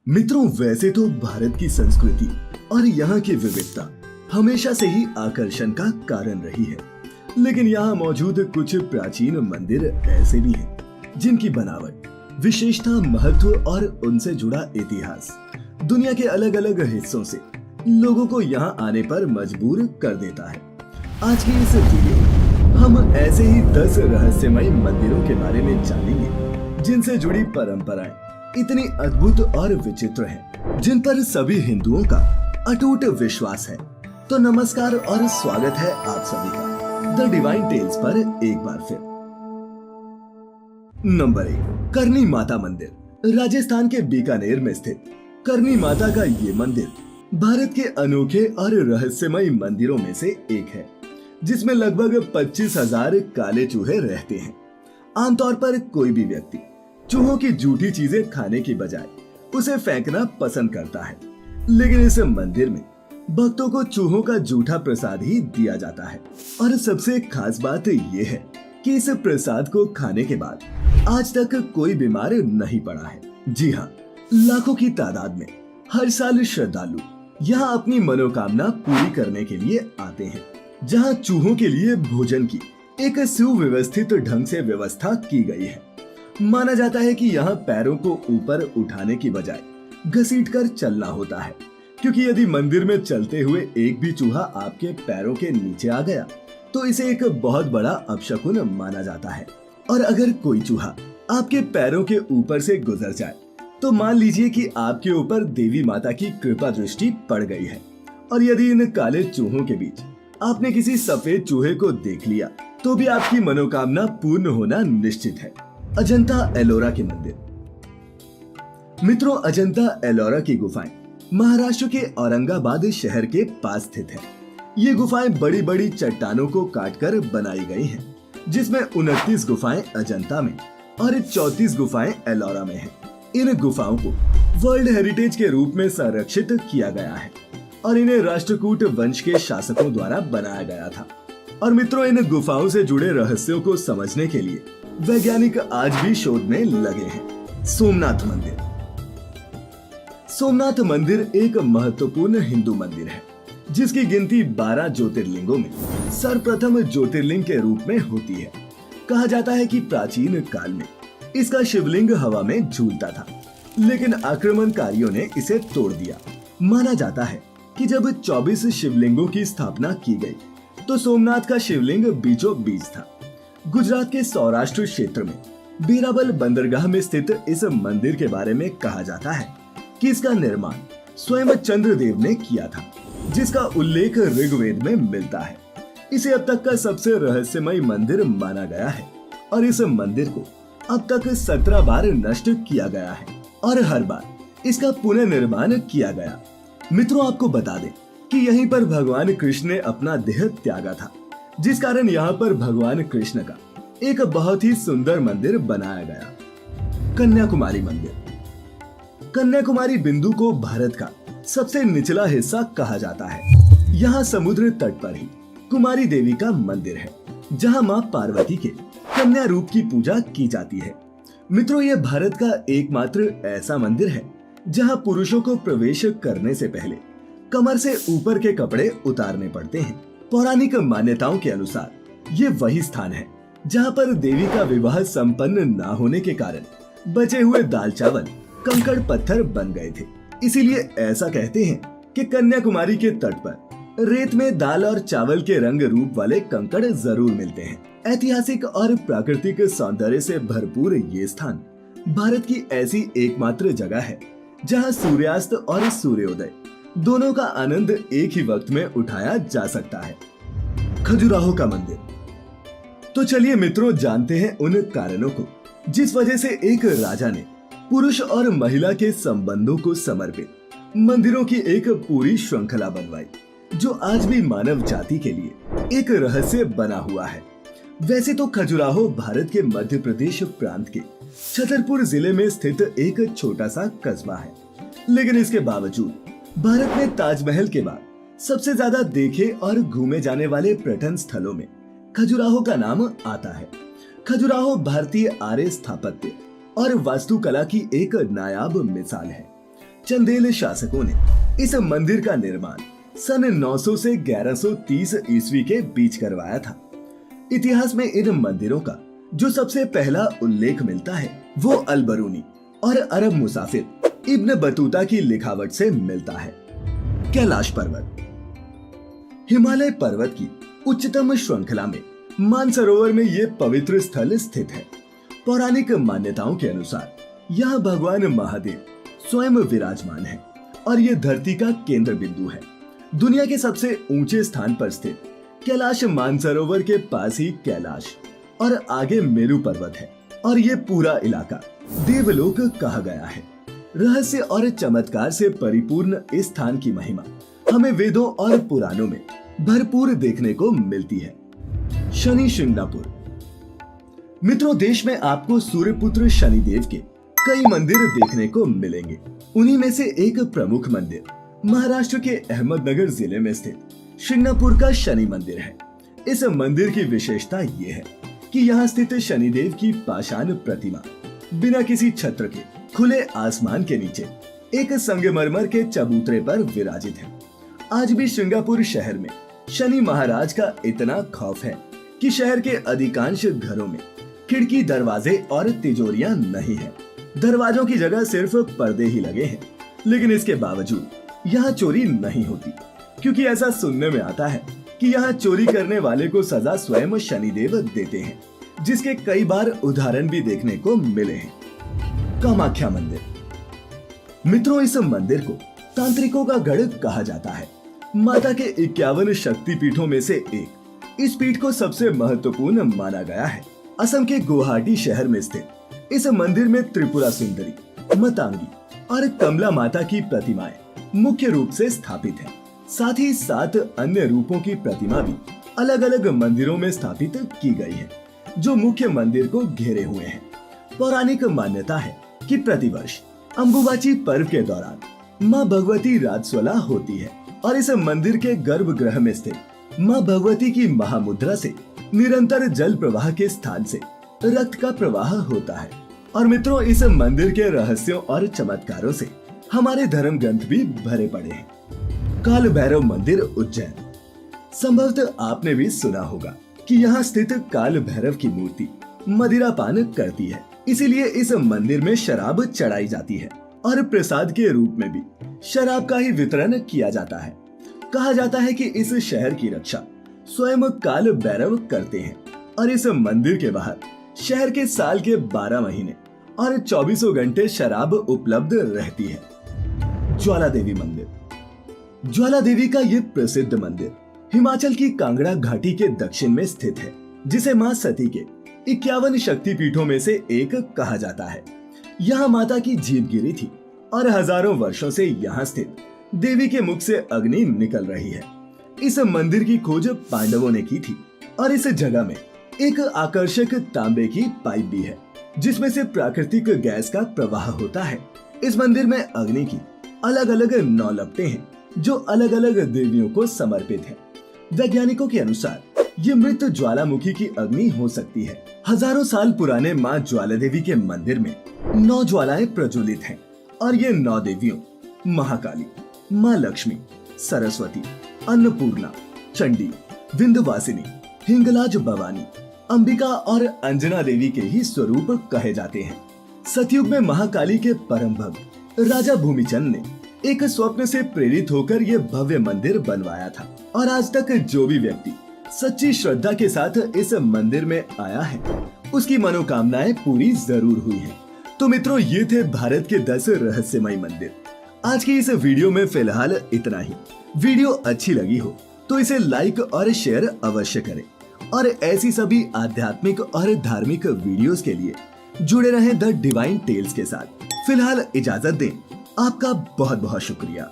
मित्रों, वैसे तो भारत की संस्कृति और यहाँ की विविधता हमेशा से ही आकर्षण का कारण रही है, लेकिन यहाँ मौजूद कुछ प्राचीन मंदिर ऐसे भी हैं जिनकी बनावट, विशेषता, महत्व और उनसे जुड़ा इतिहास दुनिया के अलग अलग हिस्सों से लोगों को यहाँ आने पर मजबूर कर देता है। आज की इस वीडियो में हम ऐसे ही 10 रहस्यमय मंदिरों के बारे में जानेंगे जिनसे जुड़ी परंपराएं इतनी अद्भुत और विचित्र हैं, जिन पर सभी हिंदुओं का अटूट विश्वास है। तो नमस्कार और स्वागत है आप सभी का द डिवाइन टेल्स पर एक बार फिर। नंबर 1, करनी माता मंदिर। राजस्थान के बीकानेर में स्थित करनी माता का ये मंदिर भारत के अनोखे और रहस्यमय मंदिरों में से एक है, जिसमें लगभग 25,000 काले चूहे रहते हैं। आमतौर पर कोई भी व्यक्ति चूहों की जूठी चीजें खाने की बजाय उसे फेंकना पसंद करता है, लेकिन इस मंदिर में भक्तों को चूहों का जूठा प्रसाद ही दिया जाता है। और सबसे खास बात ये है कि इस प्रसाद को खाने के बाद आज तक कोई बीमार नहीं पड़ा है। जी हाँ, लाखों की तादाद में हर साल श्रद्धालु यहाँ अपनी मनोकामना पूरी करने के लिए आते हैं। जहाँ चूहों के लिए भोजन की एक सुव्यवस्थित ढंग से व्यवस्था की गई है। माना जाता है कि यहाँ पैरों को ऊपर उठाने की बजाय घसीटकर चलना होता है, क्योंकि यदि मंदिर में चलते हुए एक भी चूहा आपके पैरों के नीचे आ गया तो इसे एक बहुत बड़ा अपशकुन माना जाता है। और अगर कोई चूहा आपके पैरों के ऊपर से गुजर जाए तो मान लीजिए कि आपके ऊपर देवी माता की कृपा दृष्टि पड़ गई है। और यदि इन काले चूहों के बीच आपने किसी सफेद चूहे को देख लिया तो भी आपकी मनोकामना पूर्ण होना निश्चित है। अजंता एलोरा के मंदिर। मित्रों, अजंता एलोरा की गुफाएं महाराष्ट्र के औरंगाबाद शहर के पास स्थित है। ये गुफाएं बड़ी बड़ी चट्टानों को काटकर बनाई गई हैं, जिसमें 29 गुफाएं अजंता में और 34 गुफाएं एलोरा में हैं। इन गुफाओं को वर्ल्ड हेरिटेज के रूप में संरक्षित किया गया है और इन्हें राष्ट्रकूट वंश के शासकों द्वारा बनाया गया था। और मित्रों, इन गुफाओं से जुड़े रहस्यों को समझने के लिए वैज्ञानिक आज भी शोध में लगे हैं। सोमनाथ मंदिर। सोमनाथ मंदिर एक महत्वपूर्ण हिंदू मंदिर है, जिसकी गिनती 12 ज्योतिर्लिंगों में सर्वप्रथम ज्योतिर्लिंग के रूप में होती है। कहा जाता है कि प्राचीन काल में इसका शिवलिंग हवा में झूलता था, लेकिन आक्रमणकारियों ने इसे तोड़ दिया। माना जाता है कि जब 24 शिवलिंगों की स्थापना की गई तो सोमनाथ का शिवलिंग बीचों बीच था। गुजरात के सौराष्ट्र क्षेत्र में बीराबल बंदरगाह में स्थित इस मंदिर के बारे में कहा जाता है कि इसका निर्माण स्वयं चंद्रदेव ने किया था, जिसका उल्लेख ऋग्वेद में मिलता है। इसे अब तक का सबसे रहस्यमय मंदिर माना गया है और इस मंदिर को अब तक 17 बार नष्ट किया गया है और हर बार इसका पुनर्निर्माण किया गया। मित्रों, आपको बता दें कि यहीं पर भगवान कृष्ण ने अपना देह त्यागा था, जिस कारण यहाँ पर भगवान कृष्ण का एक बहुत ही सुंदर मंदिर बनाया गया। कन्याकुमारी मंदिर। कन्याकुमारी बिंदु को भारत का सबसे निचला हिस्सा कहा जाता है। यहाँ समुद्र तट पर ही कुमारी देवी का मंदिर है, जहाँ माँ पार्वती के कन्या रूप की पूजा की जाती है। मित्रों, यह भारत का एकमात्र ऐसा मंदिर है जहाँ पुरुषों को प्रवेश करने से पहले कमर से ऊपर के कपड़े उतारने पड़ते हैं। पौराणिक मान्यताओं के अनुसार ये वही स्थान है जहाँ पर देवी का विवाह संपन्न न होने के कारण बचे हुए दाल चावल कंकड़ पत्थर बन गए थे। इसीलिए ऐसा कहते हैं कि कन्याकुमारी के तट पर रेत में दाल और चावल के रंग रूप वाले कंकड़ जरूर मिलते हैं। ऐतिहासिक और प्राकृतिक सौंदर्य से भरपूर ये स्थान भारत की ऐसी एकमात्र जगह है जहाँ सूर्यास्त और सूर्योदय दोनों का आनंद एक ही वक्त में उठाया जा सकता है। खजुराहो का मंदिर। तो चलिए मित्रों, जानते हैं उन कारणों को जिस वजह से एक राजा ने पुरुष और महिला के संबंधों को समर्पित मंदिरों की एक पूरी श्रृंखला बनवाई, जो आज भी मानव जाति के लिए एक रहस्य बना हुआ है। वैसे तो खजुराहो भारत के मध्य प्रदेश प्रांत के छतरपुर जिले में स्थित एक छोटा सा कस्बा है, लेकिन इसके बावजूद भारत में ताजमहल के बाद सबसे ज्यादा देखे और घूमे जाने वाले पर्यटन स्थलों में खजुराहो का नाम आता है। खजुराहो भारतीय आर्य स्थापत्य और वास्तुकला की एक नायाब मिसाल है। चंदेल शासकों ने इस मंदिर का निर्माण सन 900 से 1130 ईस्वी के बीच करवाया था। इतिहास में इन मंदिरों का जो सबसे पहला उल्लेख मिलता है वो अल-बरूनी और अरब मुसाफिर इब्न बतूता की लिखावट से मिलता है। कैलाश पर्वत हिमालय पर्वत की उच्चतम श्रृंखला में मानसरोवर में ये पवित्र स्थल स्थित है। पौराणिक मान्यताओं के अनुसार यहाँ भगवान महादेव स्वयं विराजमान है और ये धरती का केंद्र बिंदु है। दुनिया के सबसे ऊंचे स्थान पर स्थित कैलाश मानसरोवर के पास ही कैलाश और आगे मेरू पर्वत है और ये पूरा इलाका देवलोक कहा गया है। रहस्य और चमत्कार से परिपूर्ण इस स्थान की महिमा हमें वेदों और पुराणों में भरपूर देखने को मिलती है। शनि शिंगणापुर मित्रों, देश में आपको सूर्यपुत्र शनिदेव के कई मंदिर देखने को मिलेंगे। उन्हीं में से एक प्रमुख मंदिर महाराष्ट्र के अहमदनगर जिले में स्थित शिंगणापुर का शनि मंदिर है। इस मंदिर की विशेषता ये है कि यहाँ स्थित शनिदेव की पाषाण प्रतिमा बिना किसी छत्र के खुले आसमान के नीचे एक संगमरमर के चबूतरे पर विराजित है। आज भी सिंगापुर शहर में शनि महाराज का इतना खौफ है कि शहर के अधिकांश घरों में खिड़की, दरवाजे और तिजोरियां नहीं है। दरवाजों की जगह सिर्फ पर्दे ही लगे हैं, लेकिन इसके बावजूद यहाँ चोरी नहीं होती, क्योंकि ऐसा सुनने में आता है कि यहाँ चोरी करने वाले को सजा स्वयं शनिदेव देते हैं, जिसके कई बार उदाहरण भी देखने को मिले हैं। कामाख्या मंदिर मित्रों, इस मंदिर को तांत्रिकों का गढ़ कहा जाता है। माता के 51 शक्तिपीठों में से एक इस पीठ को सबसे महत्वपूर्ण माना गया है। असम के गुवाहाटी शहर में स्थित इस मंदिर में त्रिपुरा सुंदरी, मतंगी और कमला माता की प्रतिमाएं मुख्य रूप से स्थापित है। साथ ही 7 अन्य रूपों की प्रतिमा भी अलग अलग मंदिरों में स्थापित की गई है, जो मुख्य मंदिर को घेरे हुए हैं। पौराणिक मान्यता है कि प्रतिवर्ष अंबुबाची पर्व के दौरान माँ भगवती राजस्वला होती है और इस मंदिर के गर्भगृह में स्थित माँ भगवती की महामुद्रा से निरंतर जल प्रवाह के स्थान से रक्त का प्रवाह होता है। और मित्रों, इस मंदिर के रहस्यों और चमत्कारों से हमारे धर्म ग्रंथ भी भरे पड़े हैं। काल भैरव मंदिर उज्जैन संभवतः आपने भी सुना होगा कि यहाँ स्थित काल भैरव की मूर्ति मदिरा पान करती है, इसीलिए इस मंदिर में शराब चढ़ाई जाती है और प्रसाद के रूप में भी शराब का ही वितरण किया जाता है। कहा जाता है कि इस शहर की रक्षा स्वयं काल भैरव करते हैं और इस मंदिर के बाहर शहर के साल के 12 महीने और 24 घंटे शराब उपलब्ध रहती है। ज्वाला देवी मंदिर ज्वाला देवी का ये प्रसिद्ध मंदिर हिमाचल की कांगड़ा घाटी के दक्षिण में स्थित है, जिसे मां सती के 51 शक्तिपीठों में से एक कहा जाता है। यहाँ माता की जीभ गिरी थी और हजारों वर्षों से यहाँ स्थित देवी के मुख से अग्नि निकल रही है। इस मंदिर की खोज पांडवों ने की थी और इस जगह में एक आकर्षक तांबे की पाइप भी है, जिसमें से प्राकृतिक गैस का प्रवाह होता है। इस मंदिर में अग्नि की अलग अलग 9 लपटें हैं, जो अलग अलग देवियों को समर्पित है। वैज्ञानिकों के अनुसार ये मृत ज्वालामुखी की अग्नि हो सकती है। हजारों साल पुराने माँ ज्वाला देवी के मंदिर में 9 ज्वालाएं प्रज्वलित हैं और ये 9 देवियों महाकाली, माँ लक्ष्मी, सरस्वती, अन्नपूर्णा, चंडी, विंध्यवासिनी, हिंगलाज भवानी, अंबिका और अंजना देवी के ही स्वरूप कहे जाते हैं। सतयुग में महाकाली के परम भक्त राजा भूमिचंद ने एक स्वप्न से प्रेरित होकर ये भव्य मंदिर बनवाया था और आज तक जो भी व्यक्ति सच्ची श्रद्धा के साथ इस मंदिर में आया है, उसकी मनोकामनाएं पूरी जरूर हुई हैं। तो मित्रों, ये थे भारत के 10 रहस्यमय मंदिर। आज की इस वीडियो में फिलहाल इतना ही। वीडियो अच्छी लगी हो तो इसे लाइक और शेयर अवश्य करें और ऐसी सभी आध्यात्मिक और धार्मिक वीडियोस के लिए जुड़े रहें द डिवाइन टेल्स के साथ। फिलहाल इजाजत दें। आपका बहुत बहुत शुक्रिया।